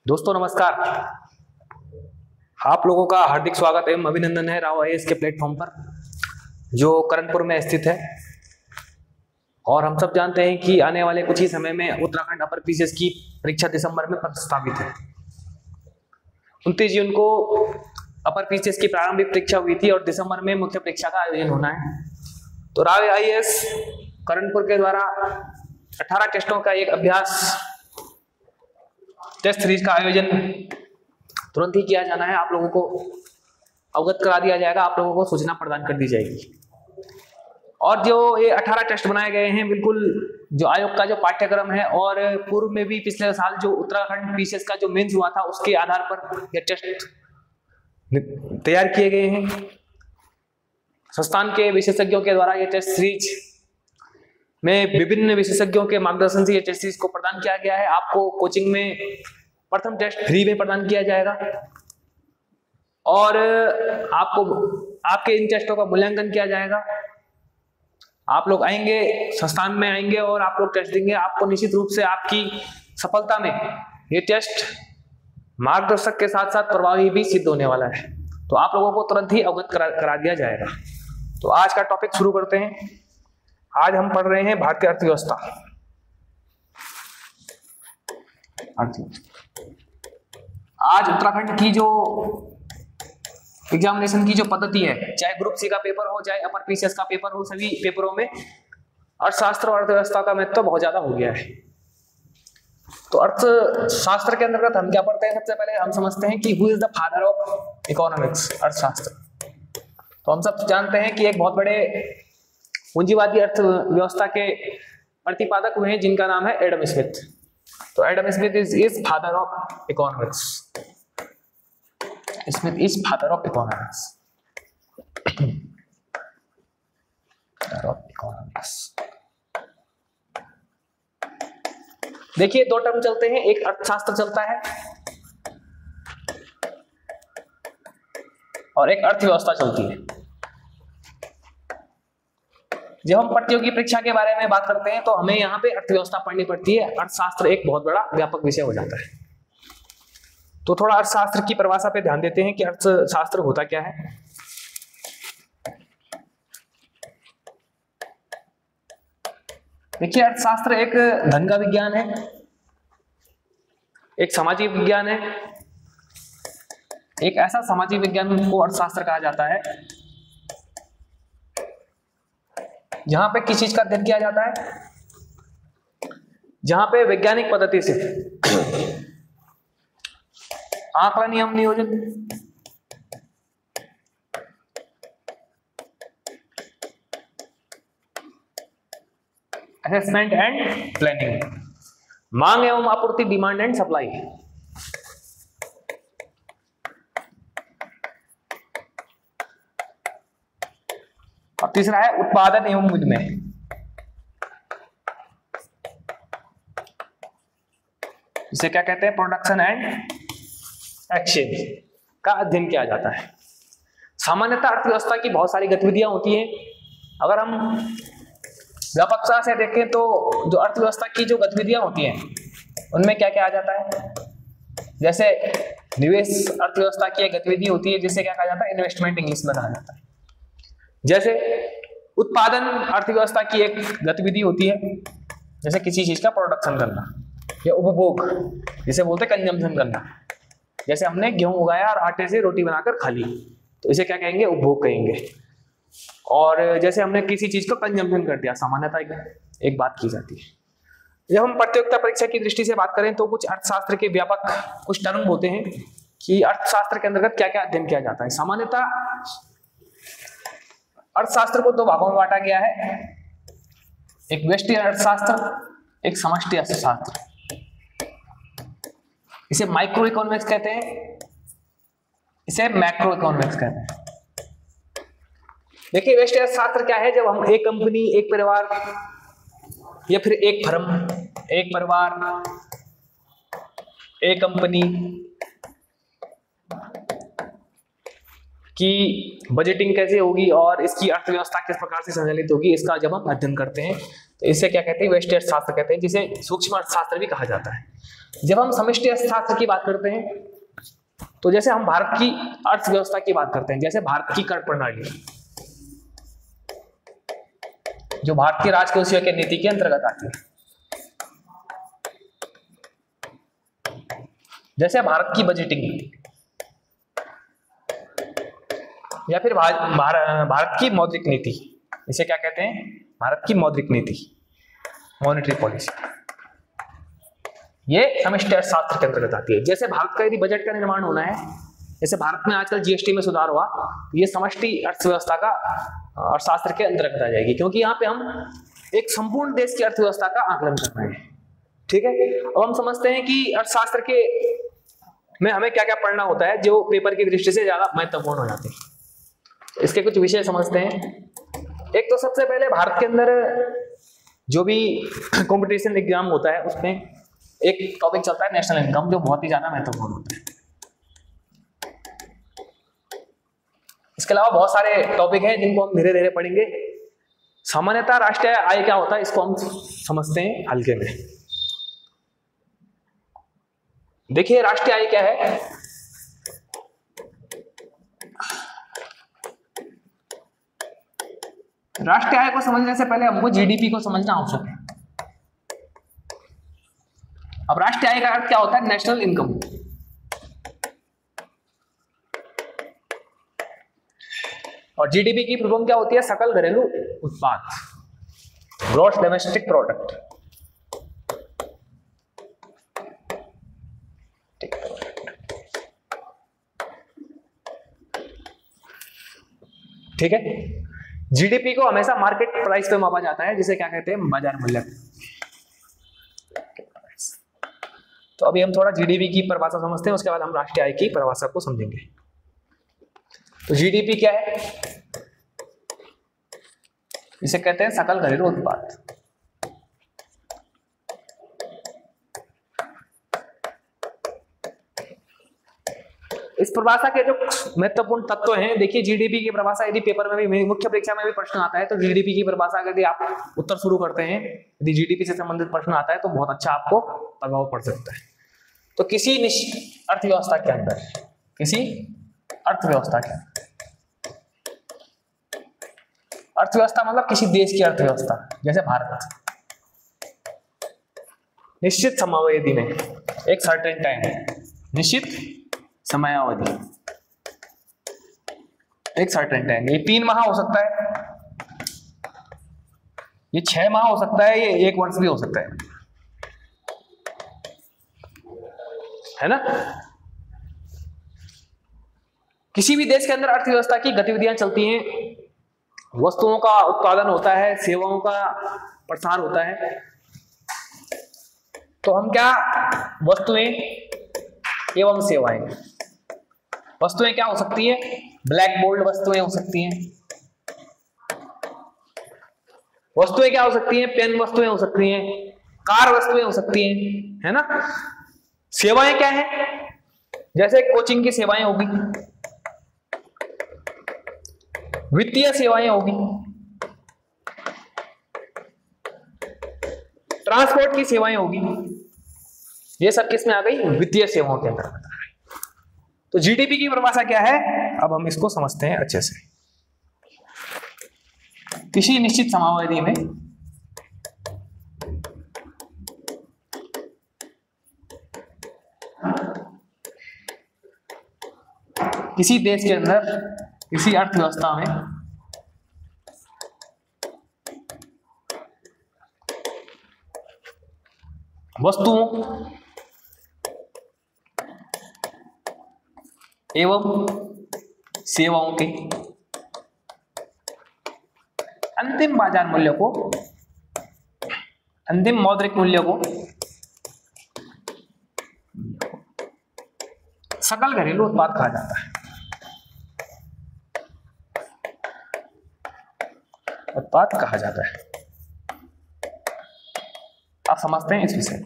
दोस्तों नमस्कार। आप लोगों का हार्दिक स्वागत एवं अभिनंदन है राव आईएएस के प्लेटफॉर्म पर, जो करणपुर में स्थित है। और हम सब जानते हैं कि आने वाले कुछ ही समय में उत्तराखंड अपर पीसीएस की परीक्षा दिसंबर में प्रस्तावित है। 29 जून को अपर पीसीएस की प्रारंभिक परीक्षा हुई थी और दिसंबर में मुख्य परीक्षा का आयोजन होना है। तो राव आईएएस करणपुर के द्वारा 18 टेस्टों का एक अभ्यास टेस्ट सीरीज का आयोजन तुरंत ही किया जाना है। आप लोगों को अवगत करा दिया जाएगा, आप लोगों को सूचना प्रदान कर दी जाएगी। और जो ये 18 टेस्ट बनाए गए हैं, बिल्कुल जो आयोग का जो पाठ्यक्रम है और पूर्व में भी पिछले साल जो उत्तराखंड पीसीएस का जो मेंस हुआ था उसके आधार पर ये टेस्ट तैयार किए गए हैं। संस्थान के विशेषज्ञों के द्वारा ये टेस्ट सीरीज में विभिन्न विशेषज्ञों के मार्गदर्शन से ये टेस्ट सीरीज को प्रदान किया गया है। आपको कोचिंग में प्रथम टेस्ट फ्री में प्रदान किया जाएगा और आपको आपके इन टेस्टों का मूल्यांकन किया जाएगा। आप लोग आएंगे, संस्थान में आएंगे और आप लोग टेस्ट देंगे। आपको निश्चित रूप से आपकी सफलता में ये टेस्ट मार्गदर्शक के साथ साथ प्रभावी भी सिद्ध होने वाला है। तो आप लोगों को तुरंत ही अवगत करा दिया जाएगा। तो आज का टॉपिक शुरू करते हैं। आज हम पढ़ रहे हैं भारतीय अर्थव्यवस्था। आज उत्तराखंड की जो एग्जामिनेशन की जो पद्धति है, चाहे ग्रुप सी का पेपर हो चाहे अपर पीसीएस का पेपर हो, सभी पेपरों में अर्थशास्त्र और अर्थव्यवस्था का महत्व बहुत ज्यादा हो गया है। तो अर्थशास्त्र के अंतर्गत हम क्या पढ़ते हैं? सबसे पहले हम समझते हैं कि who is the father of economics, अर्थशास्त्र। तो हम सब जानते हैं कि एक बहुत बड़े पूंजीवादी अर्थव्यवस्था के प्रतिपादक हुए हैं जिनका नाम है एडम स्मिथ। तो Adam Smith is father of economics. Smith is father of economics. देखिए, दो टर्म चलते हैं, एक अर्थशास्त्र चलता है और एक अर्थव्यवस्था चलती है। जब हम प्रतियोगी परीक्षा के बारे में बात करते हैं तो हमें यहाँ पे अर्थव्यवस्था पढ़नी पड़ती है। अर्थशास्त्र एक बहुत बड़ा व्यापक विषय हो जाता है। तो थोड़ा अर्थशास्त्र की परिभाषा पे ध्यान देते हैं कि अर्थशास्त्र होता क्या है। देखिए, अर्थशास्त्र एक धन का विज्ञान है, एक सामाजिक विज्ञान है। एक ऐसा सामाजिक विज्ञान को अर्थशास्त्र कहा जाता है जहां पे किस चीज का अध्ययन किया जाता है, जहां पे वैज्ञानिक पद्धति से आंकड़ा, नियम, नियोजन, असेसमेंट एंड प्लानिंग, मांग एवं आपूर्ति, डिमांड एंड सप्लाई, और तीसरा है उत्पादन एवं विनिमय। इसे क्या कहते हैं? प्रोडक्शन एंड एक्सचेंज का अध्ययन किया जाता है। सामान्यतः अर्थव्यवस्था की बहुत सारी गतिविधियां होती हैं। अगर हम व्यापकता से देखें तो जो अर्थव्यवस्था की जो गतिविधियां होती हैं उनमें क्या क्या आ जाता है? जैसे निवेश अर्थव्यवस्था की एक गतिविधि होती है जिसे क्या कहा जाता है? इन्वेस्टमेंट इंग्लिश में कहा जाता है। जैसे उत्पादन अर्थव्यवस्था की एक गतिविधि होती है, जैसे किसी चीज का प्रोडक्शन करना या उपभोग, जिसे बोलते हैं कंजम्पशन करना। जैसे हमने गेहूं उगाया और आटे से रोटी बनाकर खा ली, तो इसे क्या कहेंगे? उपभोग कहेंगे। और जैसे हमने किसी चीज को कंजम्पशन कर दिया, सामान्यतः एक बात की जाती है। जब हम प्रतियोगिता परीक्षा की दृष्टि से बात करें तो कुछ अर्थशास्त्र के व्यापक कुछ टर्म होते हैं कि अर्थशास्त्र के अंतर्गत क्या क्या अध्ययन किया जाता है। सामान्यतः अर्थशास्त्र को दो भागों में बांटा गया है, एक व्यष्टि अर्थशास्त्र, एक समष्टि अर्थशास्त्र। इसे माइक्रो इकोनॉमिक्स कहते हैं, इसे मैक्रो इकोनॉमिक्स कहते हैं। देखिए, व्यष्टि अर्थशास्त्र क्या है? जब हम एक कंपनी, एक परिवार या फिर एक फर्म, एक परिवार, एक कंपनी की बजटिंग कैसे होगी और इसकी अर्थव्यवस्था किस प्रकार से संचालित होगी, इसका जब हम अध्ययन करते हैं तो इसे क्या कहते हैं? व्यष्टि अर्थशास्त्र कहते हैं, जिसे सूक्ष्म अर्थशास्त्र भी कहा जाता है। जब हम समष्टि अर्थशास्त्र की बात करते हैं तो जैसे हम भारत की अर्थव्यवस्था की बात करते हैं, जैसे भारत की कर प्रणाली जो भारतीय राजकोषीय के नीति के अंतर्गत आती है, जैसे भारत की बजटिंग नीति या फिर भारत की मौद्रिक नीति, इसे क्या कहते हैं, भारत की मौद्रिक नीति, मॉनेटरी पॉलिसी, ये समष्टि अर्थशास्त्र के अंतर्गत आती है। जैसे भारत का यदि बजट का निर्माण होना है, जैसे भारत में आजकल जीएसटी में सुधार हुआ, ये समष्टि अर्थव्यवस्था का अर्थशास्त्र के अंतर्गत आ जाएगी, क्योंकि यहाँ पे हम एक संपूर्ण देश की अर्थव्यवस्था का आकलन कर रहे हैं। ठीक है, अब हम समझते हैं कि अर्थशास्त्र के में हमें क्या क्या पढ़ना होता है जो पेपर की दृष्टि से ज्यादा महत्वपूर्ण हो जाते हैं। इसके कुछ विषय समझते हैं। एक तो सबसे पहले भारत के अंदर जो भी कंपटीशन एग्जाम होता है उसमें एक टॉपिक चलता है नेशनल इनकम, जो बहुत ही ज्यादा महत्वपूर्ण होता है। इसके अलावा बहुत सारे टॉपिक हैं जिनको हम धीरे धीरे पढ़ेंगे। सामान्यतः राष्ट्रीय आय क्या होता है इसको हम समझते हैं हल्के में। देखिए राष्ट्रीय आय क्या है, राष्ट्रीय आय को समझने से पहले हमको जीडीपी को समझना आवश्यक है। अब राष्ट्रीय आय का अर्थ क्या होता है, नेशनल इनकम। और जीडीपी की फुल फॉर्म क्या होती है, सकल घरेलू उत्पाद, ग्रॉस डोमेस्टिक प्रोडक्ट। ठीक है, जीडीपी को हमेशा मार्केट प्राइस पे मापा जाता है, जिसे क्या कहते हैं, बाजार मूल्य। तो अभी हम थोड़ा जीडीपी की परिभाषा समझते हैं, उसके बाद हम राष्ट्रीय आय की परिभाषा को समझेंगे। तो जीडीपी क्या है, इसे कहते हैं सकल घरेलू उत्पाद। इस परिभाषा के जो महत्वपूर्ण तत्व हैं, देखिए जीडीपी की परिभाषा यदि पेपर में भी, मुख्य परीक्षा में भी प्रश्न आता है, तो जीडीपी की परिभाषा यदि आप उत्तर शुरू करते हैं, यदि जीडीपी से संबंधित प्रश्न आता है तो बहुत अच्छा आपको प्रभाव पड़ सकता है। तो किसी निश्चित अर्थव्यवस्था के अंदर, किसी अर्थव्यवस्था के अर्थव्यवस्था मतलब किसी देश की अर्थव्यवस्था, जैसे भारत, निश्चित समयावधि में, एक सर्टेन टाइम, निश्चित समयावधि, एक सर्टेन टाइम, ये 3 माह हो सकता है, ये 6 माह हो सकता है, ये 1 वर्ष भी हो सकता है ना। किसी भी देश के अंदर अर्थव्यवस्था की गतिविधियां चलती हैं, वस्तुओं का उत्पादन होता है, सेवाओं का प्रसार होता है। तो हम क्या, वस्तुएं एवं सेवाएं, वस्तुएं क्या हो सकती है, ब्लैक बोर्ड वस्तुएं हो सकती हैं, वस्तुएं क्या हो सकती हैं, पेन वस्तुएं हो सकती हैं, कार वस्तुएं हो सकती हैं, है ना। सेवाएं क्या है, जैसे कोचिंग की सेवाएं होगी, वित्तीय सेवाएं होगी, ट्रांसपोर्ट की सेवाएं होगी, ये सब किसमें आ गई, वित्तीय सेवाओं के अंतर्गत। तो जीडीपी की परिभाषा क्या है, अब हम इसको समझते हैं अच्छे से। किसी निश्चित समयावधि में किसी देश के अंदर, किसी अर्थव्यवस्था में वस्तुओं एवं सेवाओं के अंतिम बाजार मूल्य को, अंतिम मौद्रिक मूल्य को सकल घरेलू उत्पाद कहा जाता है। उत्पाद कहा जाता है। आप समझते हैं इस विषय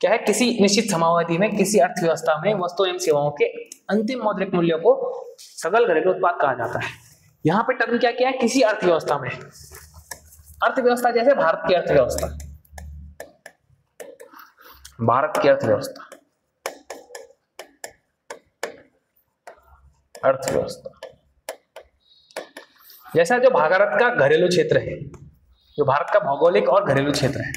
क्या है, किसी निश्चित समयावधि में किसी अर्थव्यवस्था में वस्तु एवं सेवाओं के अंतिम मौद्रिक मूल्य को सकल घरेलू उत्पाद कहा जाता है। यहां पे टर्म क्या क्या है, किसी अर्थव्यवस्था में, अर्थव्यवस्था जैसे भारत की अर्थव्यवस्था, भारत की अर्थव्यवस्था, जैसा जो भारत का घरेलू क्षेत्र है, जो भारत का भौगोलिक और घरेलू क्षेत्र है,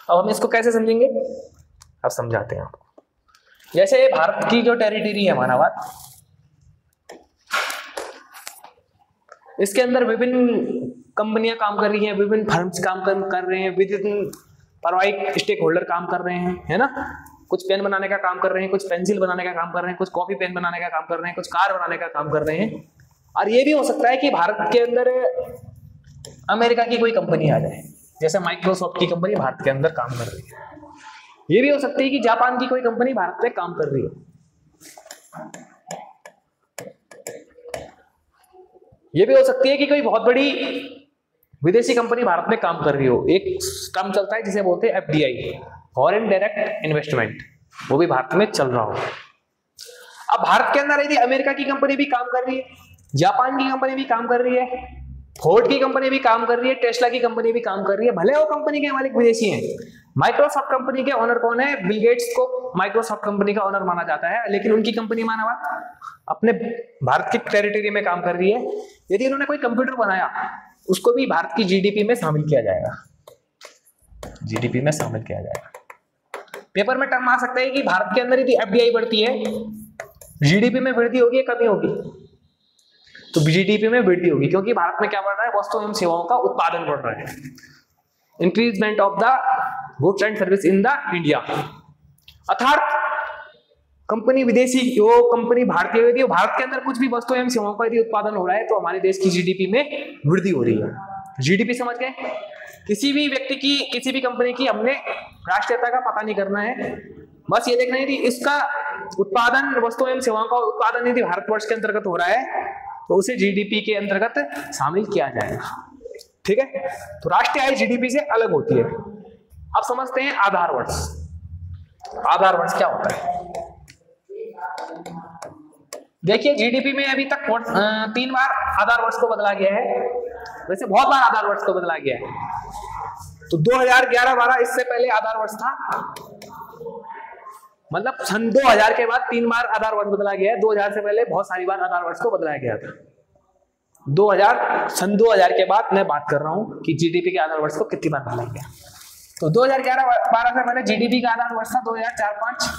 अब हम इसको कैसे समझेंगे, अब समझाते हैं आपको। जैसे भारत की जो टेरिटरी है मानवत, इसके अंदर विभिन्न कंपनियां काम कर रही हैं, विभिन्न फर्म्स काम कर रहे हैं, विभिन्न पारिवारिक स्टेक होल्डर काम कर रहे हैं, है ना। कुछ पेन बनाने का काम कर रहे हैं, कुछ पेंसिल बनाने का काम कर रहे हैं, कुछ कॉपी पेन बनाने का काम कर रहे हैं, कुछ कार बनाने का काम कर रहे हैं। और ये भी हो सकता है कि भारत के अंदर अमेरिका की कोई कंपनी आ जाए, जैसे माइक्रोसॉफ्ट की कंपनी भारत के अंदर काम कर रही है। ये भी हो सकती है कि जापान की कोई कंपनी भारत में काम कर रही है। ये भी हो सकती है कि कोई बहुत बड़ी विदेशी कंपनी भारत में काम कर रही हो। एक टर्म चलता है जिसे बोलते हैं FDI, फॉरेन डायरेक्ट इन्वेस्टमेंट, वो भी भारत में चल रहा हो। अब भारत के अंदर यदि अमेरिका की कंपनी भी काम कर रही है, जापान की कंपनी भी काम कर रही है, फोर्ड की कंपनी भी काम कर रही है, टेस्ला की कंपनी भी काम कर रही है, भले वो कंपनी के मालिक विदेशी हैं। माइक्रोसॉफ्ट कंपनी के ओनर कौन है? बिल गेट्स को माइक्रोसॉफ्ट कंपनी का ओनर माना जाता है, लेकिन उनकी कंपनी माना अपने भारत की टेरिटरी में काम कर रही है। यदि उन्होंने कोई कंप्यूटर बनाया, उसको भी भारत की GDP में शामिल किया जाएगा, GDP में शामिल किया जाएगा। पेपर में टर्म आ सकता है कि भारत के अंदर यदि FDI बढ़ती है, GDP में वृद्धि होगी या कमी होगी? तो GDP में वृद्धि होगी, क्योंकि भारत में क्या बढ़ रहा है? वस्तुओं एवं सेवाओं का उत्पादन बढ़ रहा है, increment of the goods and service in the India. अर्थात कंपनी विदेशी, जो कंपनी भारतीय, यदि भारत के अंदर कुछ भी वस्तुओं एवं सेवाओं का यदि उत्पादन हो रहा है, तो हमारे देश की GDP में वृद्धि हो रही है। GDP समझ गए? किसी भी व्यक्ति की, किसी भी कंपनी की हमने राष्ट्रीयता का पता नहीं करना है, बस ये देखना है कि इसका उत्पादन, वस्तुओं एवं सेवाओं का उत्पादन यदि भारतवर्ष के अंतर्गत हो रहा है, तो उसे GDP के अंतर्गत शामिल किया जाएगा। ठीक है, तो राष्ट्रीय आय GDP से अलग होती है। अब समझते हैं आधार वर्ष। आधार वर्ष क्या होता है? देखिए, GDP में अभी तक 3 बार आधार वर्ष को बदला गया है, वैसे बहुत बार आधार वर्ष को बदला गया है। तो 2011-12 इससे पहले आधार वर्ष था, मतलब सन 2000 के बाद 3 बार आधार वर्ष बदला गया है। 2000 से पहले बहुत सारी बार आधार वर्ष को बदलाया गया था। सन 2000 के बाद मैं बात कर रहा हूं कि GDP के आधार वर्ष को कितनी बार बदला गया। तो 2011-12 से पहले GDP का आधार वर्ष था 2004-05।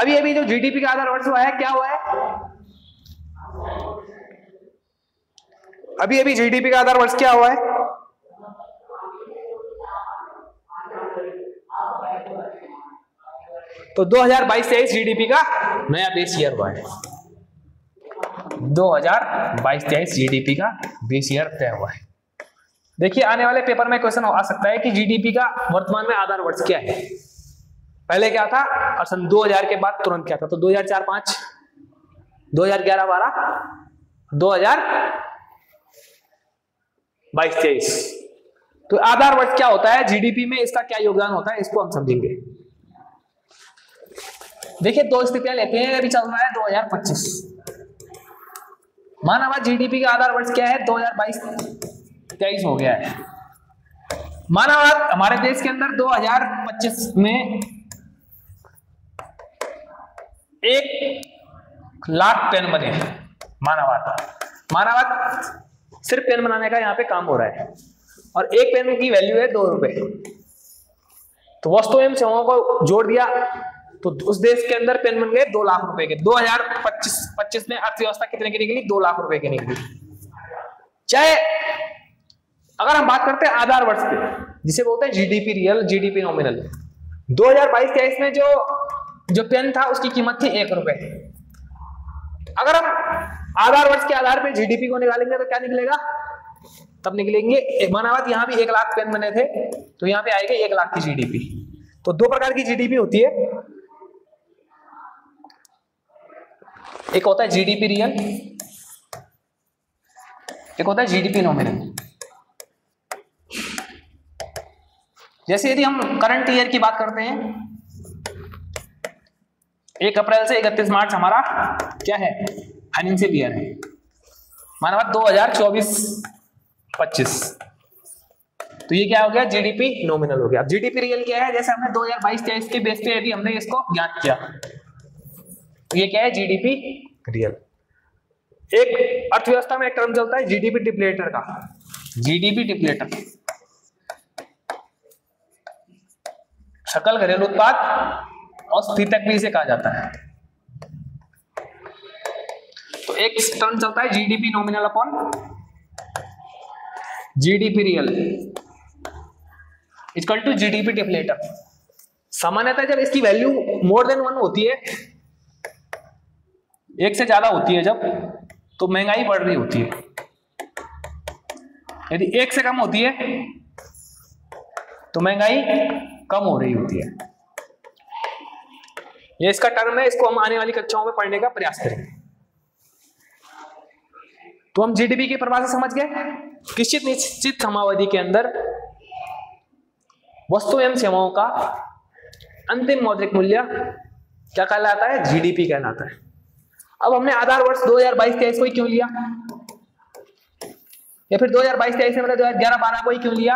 अभी जो GDP का आधार वर्ष हुआ है, क्या हुआ है? अभी GDP का आधार वर्ष क्या हुआ है? तो 2022-23 GDP का नया बेस ईयर हुआ है। 2022-23 GDP का बेस ईयर तय हुआ है। देखिए, आने वाले पेपर में क्वेश्चन आ सकता है कि GDP का वर्तमान में आधार वर्ष क्या है, पहले क्या था और सन 2000 के बाद तुरंत क्या था। तो 2004-05, 2011-12, 2022-23। तो आधार वर्ष क्या होता है, GDP में इसका क्या योगदान होता है, इसको हम समझेंगे। देखिए, 2 स्थितियां लेते हैं। अभी चल रहा है 2025, माना हुआ GDP का आधार वर्ष क्या है, 2022-23 हो गया है। माना हुआ हमारे देश के अंदर 2025 में 1 लाख पेन बने। माना हुआ सिर्फ पेन बनाने का यहाँ पे काम हो रहा है, और एक पेन की वैल्यू है 2 रुपए। तो वस्तुओं एवं सेवाओं को जोड़ दिया तो उस देश के अंदर पेन बन गए 2 लाख रुपए के। 2025 में अर्थव्यवस्था कितने की निकली? 2 लाख रुपए की निकली। चाहे अगर हम बात करते हैं आधार वर्ष पे, जिसे बोलते हैं GDP रियल, GDP नॉमिनल, 2022-23 में जो पेन था उसकी कीमत थी 1 रुपए। अगर हम आधार वर्ष के आधार पे GDP को निकालेंगे तो क्या निकलेगा? तब निकलेंगे, माना बात यहाँ भी 1 लाख पेन बने थे, तो यहाँ पे आएगा 1 लाख की GDP। तो 2 प्रकार की GDP होती है, एक होता है GDP रियल, एक होता है GDP नॉमिनल। जैसे यदि हम करंट ईयर की बात करते हैं, 1 अप्रैल से 31 मार्च हमारा क्या है, फाइनेंशियल ईयर है, माना 2024-25। तो ये क्या हो गया, जीडीपी नॉमिनल हो गया। अब जीडीपी रियल क्या है, जैसे हमने 2022-23 के बेस पे यदि हमने इसको ज्ञात किया, तो ये क्या है, जीडीपी रियल। एक अर्थव्यवस्था में एक टर्म चलता है जीडीपी डिप्लेटर का, जीडीपी डिप्लेटर, सकल घरेलू उत्पाद और स्थितक भी इसे कहा जाता है। तो एक टर्म चलता है GDP nominal upon GDP real equal to GDP deflator. सामान्यतः जब इसकी वैल्यू मोर देन 1 होती है, एक से ज्यादा होती है जब, तो महंगाई बढ़ रही होती है। यदि एक से कम होती है तो महंगाई कम हो रही होती है। ये इसका टर्म है, इसको हम आने वाली कक्षाओं में पढ़ने का प्रयास करेंगे। तो हम जीडीपी की परिभाषा समझ गए। किसी निश्चित समावधि के अंदर वस्तु एवं सेवाओं का अंतिम मौद्रिक मूल्य क्या कहलाता है, जीडीपी कहलाता है। अब हमने आधार वर्ष 2022-23 को ही क्यों लिया, या फिर 2022-23 से पहले 2011-12 को ही क्यों लिया,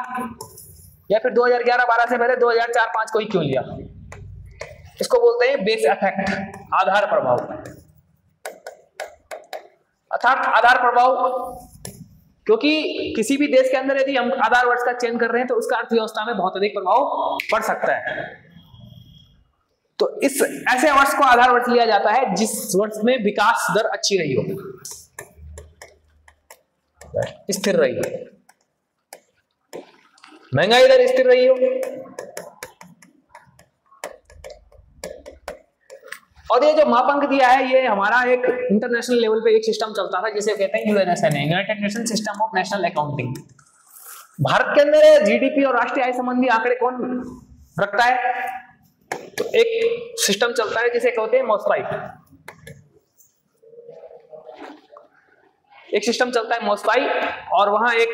या फिर 2011-12 से पहले 2004-05 को ही क्यों लिया? इसको बोलते हैं बेस इफेक्ट, आधार प्रभाव। अर्थात आधार प्रभाव, क्योंकि किसी भी देश के अंदर यदि हम आधार वर्ष का चयन कर रहे हैं तो उसका अर्थव्यवस्था में बहुत अधिक प्रभाव पड़ सकता है। तो इस ऐसे वर्ष को आधार वर्ष लिया जाता है जिस वर्ष में विकास दर अच्छी रही हो, स्थिर रही हो, महंगाई दर स्थिर रही हो। और ये जो मापांक दिया है, ये हमारा एक इंटरनेशनल लेवल पे एक सिस्टम चलता था जिसे कहते हैं UNSN, United Nation system of national accounting. भारत के अंदर जीडीपी और राष्ट्रीय आय संबंधी आंकड़े कौन रखता है? तो एक सिस्टम चलता है जिसे कहते हैं मोस्पाई। एक सिस्टम चलता है मोस्पाई, और वहां एक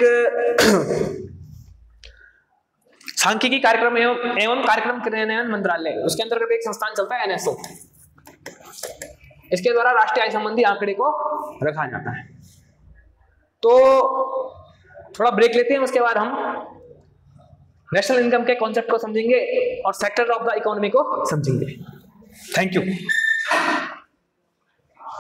सांख्यिकी कार्यक्रम एवं कार्यक्रम क्रियान्वयन मंत्रालय, उसके अंतर्गत एक संस्थान चलता है एनएसओ। इसके द्वारा राष्ट्रीय आय संबंधी आंकड़े को रखा जाता है। तो थोड़ा ब्रेक लेते हैं, उसके बाद हम नेशनल इनकम के कॉन्सेप्ट को समझेंगे और सेक्टर ऑफ द इकोनॉमी को समझेंगे। Thank you.